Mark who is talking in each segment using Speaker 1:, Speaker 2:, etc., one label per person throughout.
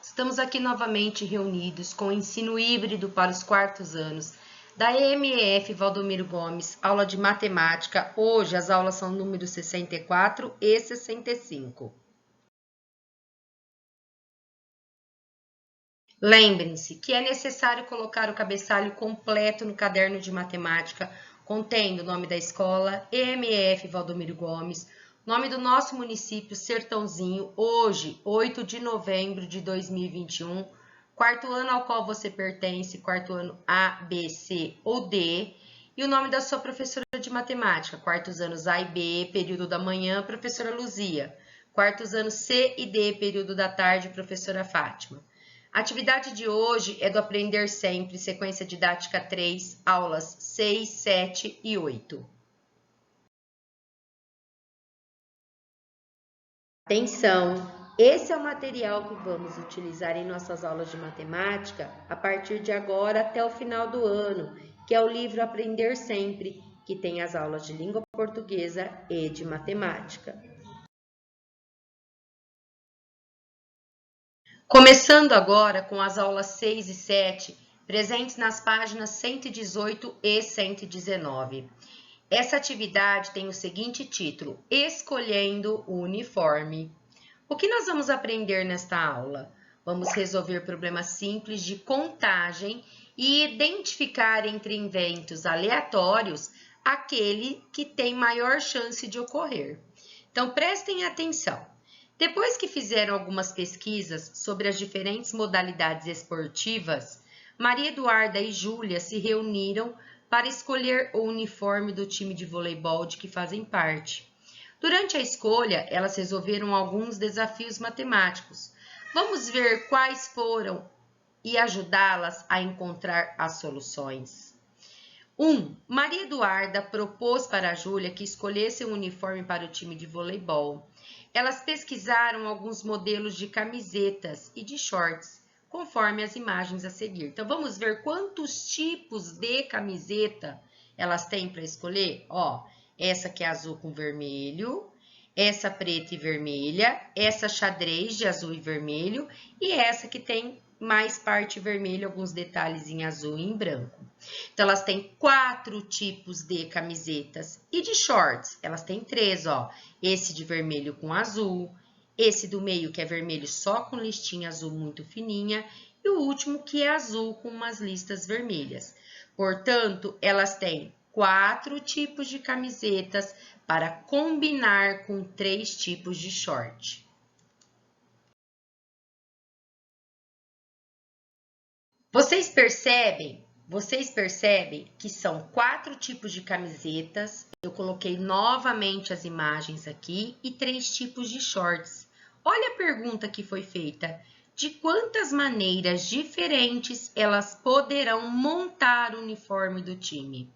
Speaker 1: Estamos aqui novamente reunidos com o ensino híbrido para os quartos anos da EMEF Valdomiro Gomes, aula de matemática. Hoje as aulas são número 64 e 65. Lembrem-se que é necessário colocar o cabeçalho completo no caderno de matemática, contendo o nome da escola, EMEF Valdomiro Gomes, nome do nosso município, Sertãozinho, hoje, 8 de novembro de 2021, quarto ano ao qual você pertence, quarto ano A, B, C ou D, e o nome da sua professora de matemática, quartos anos A e B, período da manhã, professora Luzia, quartos anos C e D, período da tarde, professora Fátima. A atividade de hoje é do Aprender Sempre, sequência didática 3, aulas 6, 7 e 8. Atenção! Esse é o material que vamos utilizar em nossas aulas de matemática a partir de agora até o final do ano, que é o livro Aprender Sempre, que tem as aulas de língua portuguesa e de matemática. Começando agora com as aulas 6 e 7, presentes nas páginas 118 e 119. Essa atividade tem o seguinte título: Escolhendo o uniforme. O que nós vamos aprender nesta aula? Vamos resolver problemas simples de contagem e identificar entre eventos aleatórios aquele que tem maior chance de ocorrer. Então, prestem atenção. Depois que fizeram algumas pesquisas sobre as diferentes modalidades esportivas, Maria Eduarda e Júlia se reuniram para escolher o uniforme do time de voleibol de que fazem parte. Durante a escolha, elas resolveram alguns desafios matemáticos. Vamos ver quais foram e ajudá-las a encontrar as soluções. 1. Maria Eduarda propôs para a Júlia que escolhesse um uniforme para o time de voleibol. Elas pesquisaram alguns modelos de camisetas e de shorts, conforme as imagens a seguir. Então, vamos ver quantos tipos de camiseta elas têm para escolher? Essa que é azul com vermelho, essa preta e vermelha, essa xadrez de azul e vermelho e essa que tem mais parte vermelha, alguns detalhes em azul e em branco. Então, elas têm 4 tipos de camisetas. E de shorts, elas têm 3, Esse de vermelho com azul, esse do meio que é vermelho só com listinha azul muito fininha e o último que é azul com umas listas vermelhas. Portanto, elas têm 4 tipos de camisetas para combinar com 3 tipos de short. Vocês percebem que são 4 tipos de camisetas. Eu coloquei novamente as imagens aqui e 3 tipos de shorts. Olha a pergunta que foi feita. De quantas maneiras diferentes elas poderão montar o uniforme do time?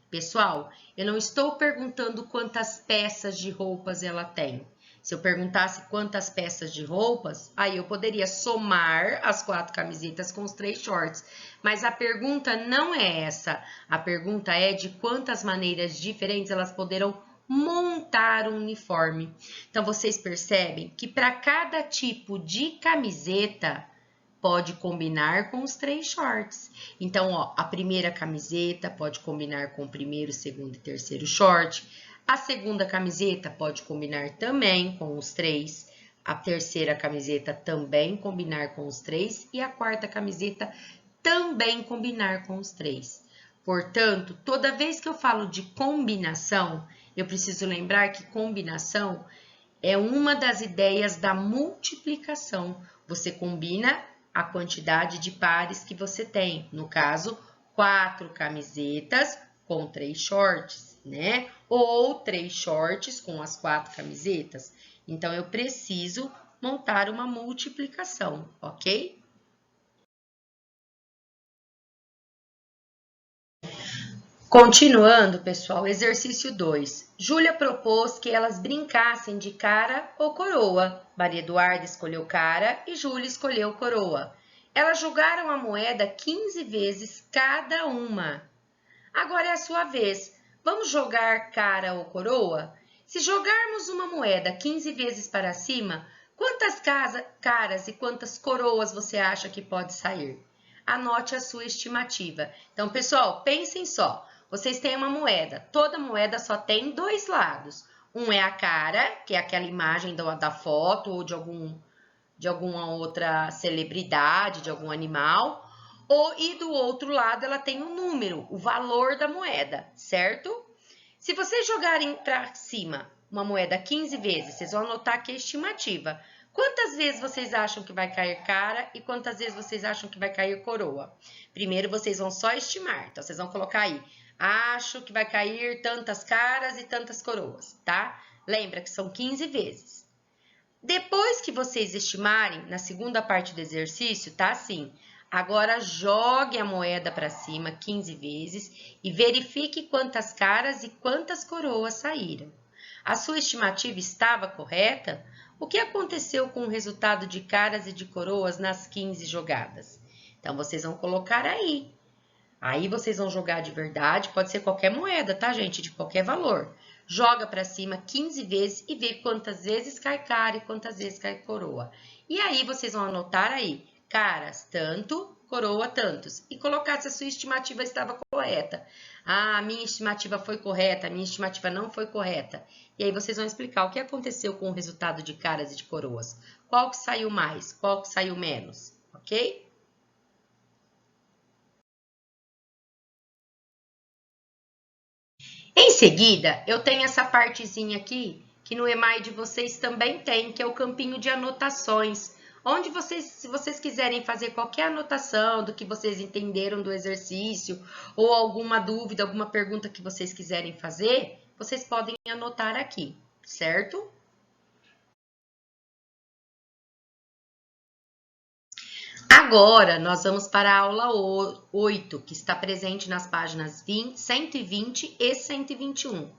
Speaker 1: Pessoal, eu não estou perguntando quantas peças de roupas ela tem. Se eu perguntasse quantas peças de roupas, aí eu poderia somar as 4 camisetas com os 3 shorts. Mas a pergunta não é essa. A pergunta é de quantas maneiras diferentes elas poderão montar um uniforme. Então, vocês percebem que para cada tipo de camiseta, pode combinar com os 3 shorts. Então, a primeira camiseta pode combinar com o primeiro, segundo e terceiro short. A segunda camiseta pode combinar também com os 3. A terceira camiseta também combinar com os 3. E a quarta camiseta também combinar com os 3. Portanto, toda vez que eu falo de combinação, eu preciso lembrar que combinação é uma das ideias da multiplicação. Você combina a quantidade de pares que você tem. No caso, 4 camisetas com 3 shorts, né? Ou 3 shorts com as 4 camisetas. Então, eu preciso montar uma multiplicação, ok? Continuando, pessoal, exercício 2. Júlia propôs que elas brincassem de cara ou coroa. Maria Eduarda escolheu cara e Júlia escolheu coroa. Elas jogaram a moeda 15 vezes cada uma. Agora é a sua vez. Vamos jogar cara ou coroa? Se jogarmos uma moeda 15 vezes para cima, Quantas caras e quantas coroas você acha que pode sair? Anote a sua estimativa. Então, pessoal, pensem só. Vocês têm uma moeda. Toda moeda só tem dois lados. Um é a cara, que é aquela imagem da foto ou de alguma outra celebridade, de algum animal. E do outro lado ela tem um número, o valor da moeda, certo? Se vocês jogarem para cima uma moeda 15 vezes, vocês vão anotar aqui a estimativa. Quantas vezes vocês acham que vai cair cara e quantas vezes vocês acham que vai cair coroa? Primeiro vocês vão só estimar, então vocês vão colocar aí, acho que vai cair tantas caras e tantas coroas, tá? Lembra que são 15 vezes. Depois que vocês estimarem, na segunda parte do exercício, tá assim, agora jogue a moeda para cima 15 vezes e verifique quantas caras e quantas coroas saíram. A sua estimativa estava correta? O que aconteceu com o resultado de caras e de coroas nas 15 jogadas? Então, vocês vão colocar aí. Aí, vocês vão jogar de verdade, pode ser qualquer moeda, tá, gente? De qualquer valor. Joga para cima 15 vezes e vê quantas vezes cai cara e quantas vezes cai coroa. E aí, vocês vão anotar aí, caras, tanto, coroa, tantos. E colocar se a sua estimativa estava correta. Ah, a minha estimativa foi correta, a minha estimativa não foi correta. E aí, vocês vão explicar o que aconteceu com o resultado de caras e de coroas. Qual que saiu mais, qual que saiu menos, ok? Em seguida, eu tenho essa partezinha aqui, que no EMAI de vocês também tem, que é o campinho de anotações, onde vocês, se vocês quiserem fazer qualquer anotação do que vocês entenderam do exercício, ou alguma dúvida, alguma pergunta que vocês quiserem fazer, vocês podem anotar aqui, certo? Agora, nós vamos para a aula 8, que está presente nas páginas 120 e 121.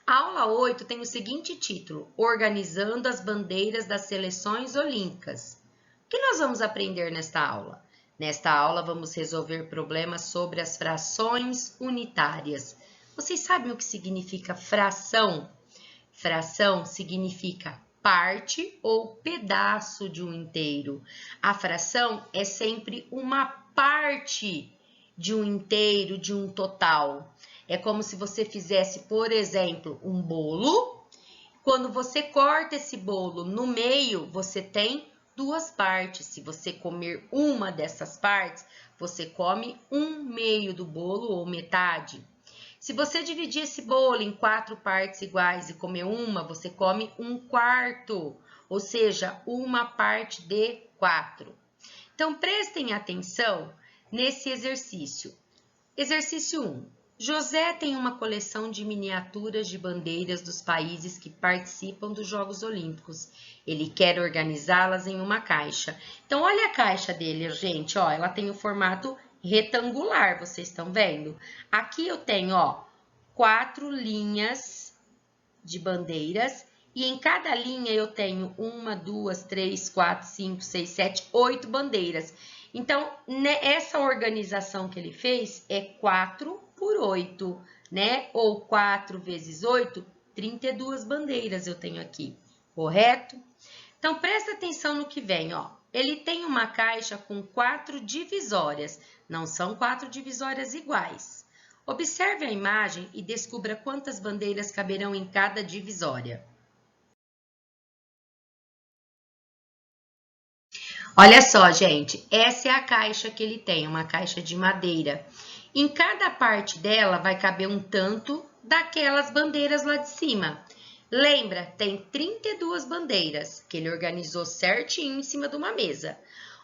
Speaker 1: A aula 8 tem o seguinte título, Organizando as bandeiras das seleções olímpicas. O que nós vamos aprender nesta aula? Nesta aula, vamos resolver problemas sobre as frações unitárias. Vocês sabem o que significa fração? Fração significa parte ou pedaço de um inteiro. A fração é sempre uma parte de um inteiro, de um total. É como se você fizesse, por exemplo, um bolo. Quando você corta esse bolo no meio, você tem duas partes. Se você comer uma dessas partes, você come um meio do bolo ou metade. Se você dividir esse bolo em 4 partes iguais e comer uma, você come um quarto, ou seja, uma parte de 4. Então, prestem atenção nesse exercício. Exercício 1. José tem uma coleção de miniaturas de bandeiras dos países que participam dos Jogos Olímpicos. Ele quer organizá-las em uma caixa. Então, olha a caixa dele, gente. Ó, ela tem o formato retangular, vocês estão vendo? Aqui eu tenho, ó, 4 linhas de bandeiras e em cada linha eu tenho 1, 2, 3, 4, 5, 6, 7, 8 bandeiras. Então, essa organização que ele fez é 4 por 8, né? Ou 4 vezes 8, 32 bandeiras eu tenho aqui, correto? Então, presta atenção no que vem, ó. Ele tem uma caixa com 4 divisórias, não são 4 divisórias iguais. Observe a imagem e descubra quantas bandeiras caberão em cada divisória. Olha só, gente, essa é a caixa que ele tem, uma caixa de madeira. Em cada parte dela vai caber um tanto daquelas bandeiras lá de cima. Lembra, tem 32 bandeiras que ele organizou certinho em cima de uma mesa.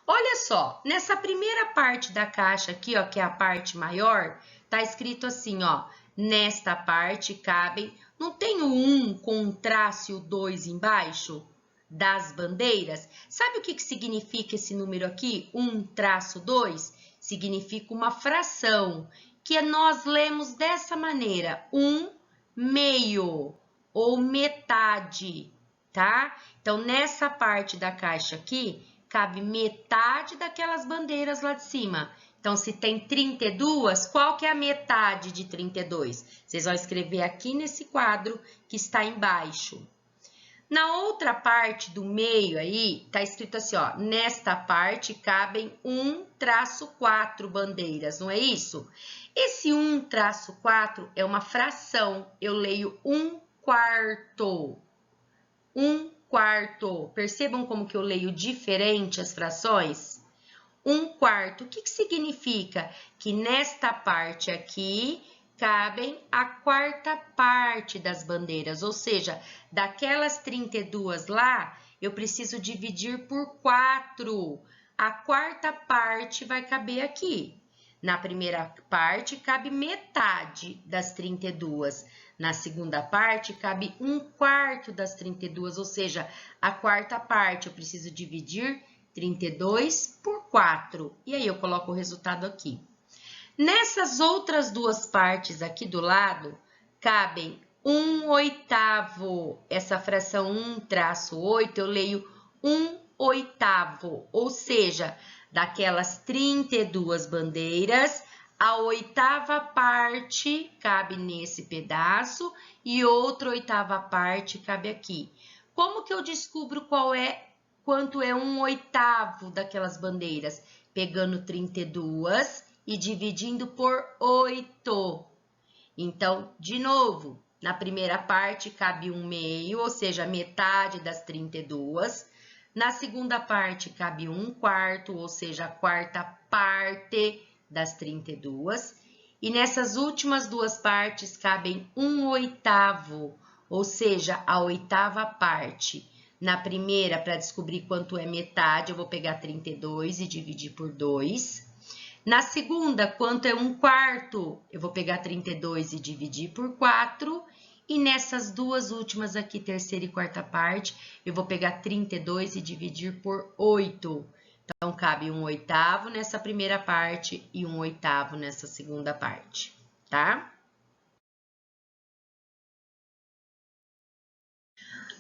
Speaker 1: Olha só, nessa primeira parte da caixa aqui, ó, que é a parte maior, tá escrito assim, ó, nesta parte cabem, não tem o 1 com um traço e o 2 embaixo das bandeiras? Sabe o que significa esse número aqui, 1-2? Significa uma fração, que nós lemos dessa maneira, 1/2 ou metade, tá? Então, nessa parte da caixa aqui, cabe metade daquelas bandeiras lá de cima. Então, se tem 32, qual que é a metade de 32? Vocês vão escrever aqui nesse quadro que está embaixo. Na outra parte do meio aí, tá escrito assim, ó, nesta parte cabem 1-4 bandeiras, não é isso? Esse 1-4 é uma fração, eu leio 1/4. 1/4. Percebam como que eu leio diferente as frações? 1/4. O que que significa? Que nesta parte aqui cabem a quarta parte das bandeiras, ou seja, daquelas 32 lá, eu preciso dividir por 4. A quarta parte vai caber aqui. Na primeira parte, cabe metade das 32. Na segunda parte, cabe 1/4 das 32, ou seja, a quarta parte eu preciso dividir 32 por 4. E aí, eu coloco o resultado aqui. Nessas outras duas partes aqui do lado, cabem 1/8. Essa fração 1-8, eu leio 1/8. Ou seja, daquelas 32 bandeiras, a oitava parte cabe nesse pedaço e outra oitava parte cabe aqui. Como que eu descubro quanto é 1/8 daquelas bandeiras? Pegando 32 e dividindo por 8. Então, de novo, na primeira parte cabe 1/2, ou seja, metade das 32. Na segunda parte cabe 1/4, ou seja, a quarta parte das 32. E nessas últimas duas partes cabem 1/8, ou seja, a oitava parte. Na primeira, para descobrir quanto é metade, eu vou pegar 32 e dividir por 2. Na segunda, quanto é 1/4, eu vou pegar 32 e dividir por 4. E nessas duas últimas aqui, terceira e quarta parte, eu vou pegar 32 e dividir por 8. Então, cabe 1/8 nessa primeira parte e 1/8 nessa segunda parte, tá?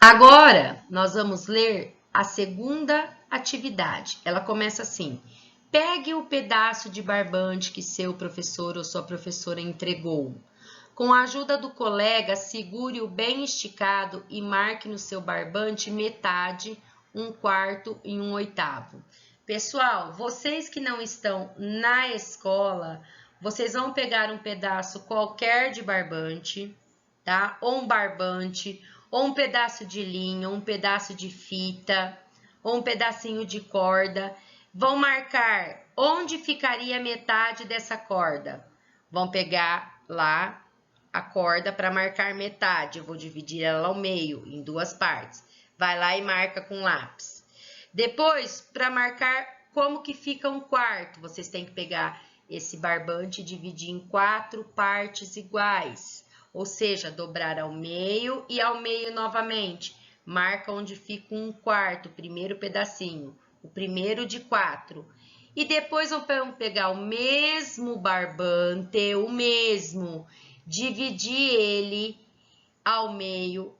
Speaker 1: Agora, nós vamos ler a segunda atividade. Ela começa assim: pegue o pedaço de barbante que seu professor ou sua professora entregou. Com a ajuda do colega, segure-o bem esticado e marque no seu barbante metade, 1/4 e 1/8. Pessoal, vocês que não estão na escola, vocês vão pegar um pedaço qualquer de barbante, tá? Ou um barbante, ou um pedaço de linha, um pedaço de fita, ou um pedacinho de corda. Vão marcar onde ficaria metade dessa corda. Vão pegar lá a corda para marcar metade. Eu vou dividir ela ao meio, em duas partes. Vai lá e marca com lápis. Depois, para marcar como que fica 1/4, vocês têm que pegar esse barbante e dividir em 4 partes iguais. Ou seja, dobrar ao meio e ao meio novamente. Marca onde fica 1/4, primeiro pedacinho, o primeiro de 4. E depois vamos pegar o mesmo barbante, o mesmo, dividir ele ao meio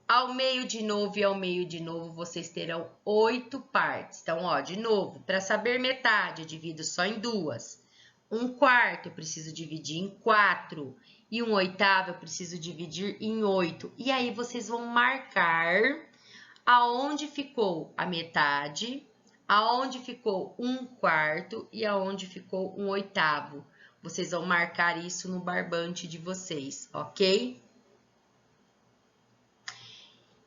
Speaker 1: de novo e ao meio de novo, vocês terão 8 partes. Então, ó, de novo, para saber metade, eu divido só em duas. 1/4 eu preciso dividir em 4 e 1/8 eu preciso dividir em 8. E aí, vocês vão marcar aonde ficou a metade, aonde ficou 1/4 e aonde ficou 1/8. Vocês vão marcar isso no barbante de vocês, ok?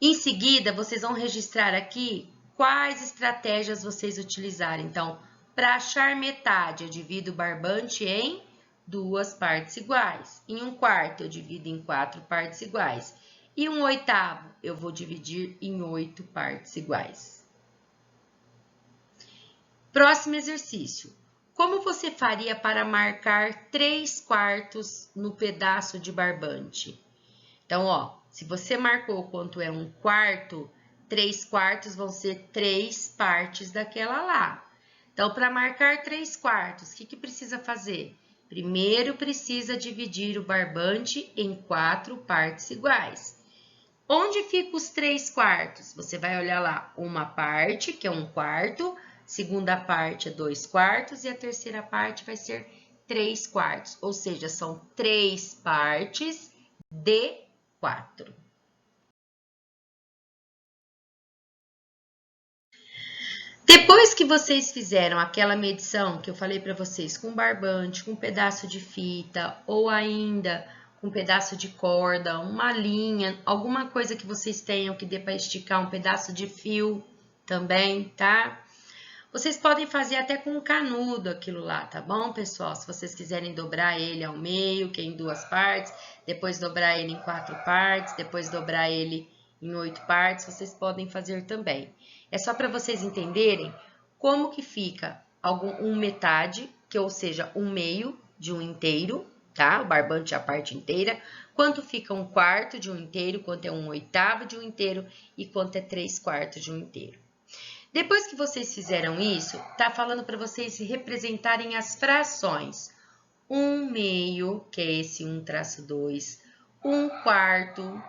Speaker 1: Em seguida, vocês vão registrar aqui quais estratégias vocês utilizaram. Então, para achar metade, eu divido o barbante em duas partes iguais. Em 1/4, eu divido em 4 partes iguais. E 1/8, eu vou dividir em 8 partes iguais. Próximo exercício. Como você faria para marcar 3/4 no pedaço de barbante? Então, ó, se você marcou quanto é 1/4, 3/4 vão ser 3 partes daquela lá. Então, para marcar 3/4, o que precisa fazer? Primeiro, precisa dividir o barbante em 4 partes iguais. Onde ficam os 3/4? Você vai olhar lá uma parte, que é 1/4, segunda parte é 2/4 e a terceira parte vai ser 3/4. Ou seja, são 3 partes de 4. Depois que vocês fizeram aquela medição que eu falei para vocês, com barbante, com um pedaço de fita ou ainda com um pedaço de corda, uma linha, alguma coisa que vocês tenham que dê para esticar, um pedaço de fio também, tá? Vocês podem fazer até com um canudo aquilo lá, tá bom, pessoal? Se vocês quiserem dobrar ele ao meio, que é em 2 partes, depois dobrar ele em 4 partes, depois dobrar ele em 8 partes, vocês podem fazer também. É só para vocês entenderem como que fica metade, que ou seja, um meio de um inteiro, tá? O barbante é a parte inteira. Quanto fica um quarto de um inteiro, quanto é um oitavo de um inteiro e quanto é 3/4 de um inteiro. Depois que vocês fizeram isso, tá falando para vocês representarem as frações. 1/2, que é esse 1/2, 1/4,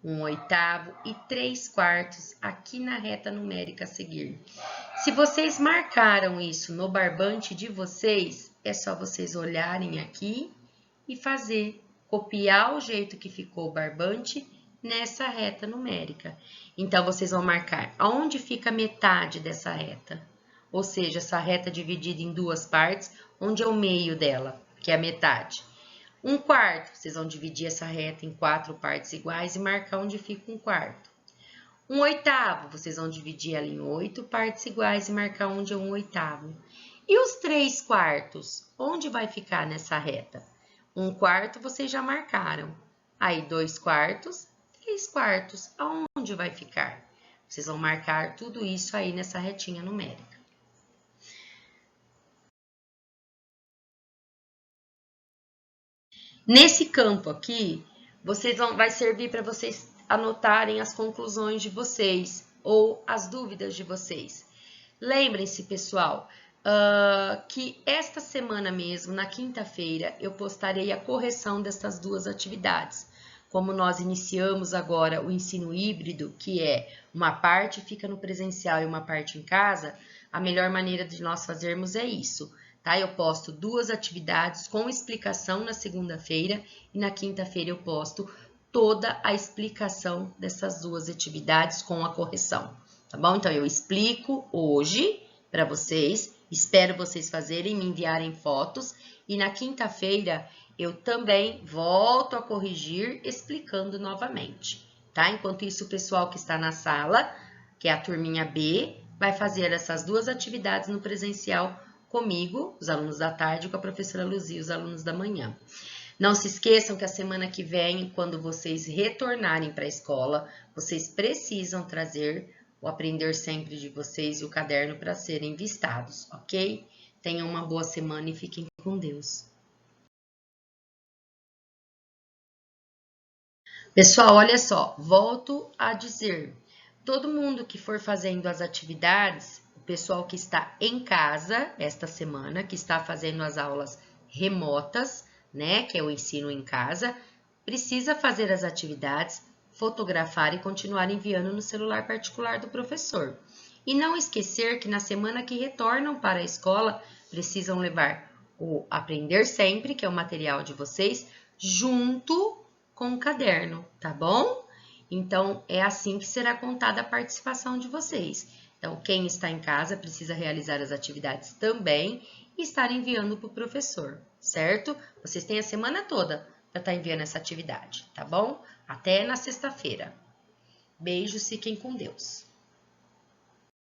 Speaker 1: 1/8 e 3/4 aqui na reta numérica a seguir. Se vocês marcaram isso no barbante de vocês, é só vocês olharem aqui e fazer, copiar o jeito que ficou o barbante nessa reta numérica. Então, vocês vão marcar aonde fica metade dessa reta, ou seja, essa reta dividida em 2 partes, onde é o meio dela, que é a metade. 1/4, vocês vão dividir essa reta em 4 partes iguais e marcar onde fica 1/4. 1/8, vocês vão dividir ela em 8 partes iguais e marcar onde é 1/8. E os 3/4, onde vai ficar nessa reta? 1/4 vocês já marcaram. Aí 2/4, 3/4, aonde vai ficar? Vocês vão marcar tudo isso aí nessa retinha numérica. Nesse campo aqui, vai servir para vocês anotarem as conclusões de vocês ou as dúvidas de vocês. Lembrem-se, pessoal, que esta semana mesmo, na quinta-feira, eu postarei a correção dessas 2 atividades. Como nós iniciamos agora o ensino híbrido, que é uma parte fica no presencial e uma parte em casa, a melhor maneira de nós fazermos é isso, tá? Eu posto 2 atividades com explicação na segunda-feira e na quinta-feira eu posto toda a explicação dessas 2 atividades com a correção, tá bom? Então, eu explico hoje para vocês, espero vocês fazerem, me enviarem fotos e na quinta-feira eu também volto a corrigir explicando novamente, tá? Enquanto isso, o pessoal que está na sala, que é a turminha B, vai fazer essas 2 atividades no presencial comigo, os alunos da tarde, com a professora Luzia, os alunos da manhã. Não se esqueçam que a semana que vem, quando vocês retornarem para a escola, vocês precisam trazer o Aprender Sempre de vocês e o caderno para serem vistados, ok? Tenham uma boa semana e fiquem com Deus. Pessoal, olha só, volto a dizer, todo mundo que for fazendo as atividades, o pessoal que está em casa esta semana, que está fazendo as aulas remotas, né, que é o ensino em casa, precisa fazer as atividades, fotografar e continuar enviando no celular particular do professor. E não esquecer que na semana que retornam para a escola, precisam levar o Aprender Sempre, que é o material de vocês, junto com o caderno, tá bom? Então, é assim que será contada a participação de vocês. Então, quem está em casa precisa realizar as atividades também e estar enviando para o professor, certo? Vocês têm a semana toda para estar enviando essa atividade, tá bom? Até na sexta-feira. Beijos, fiquem com Deus.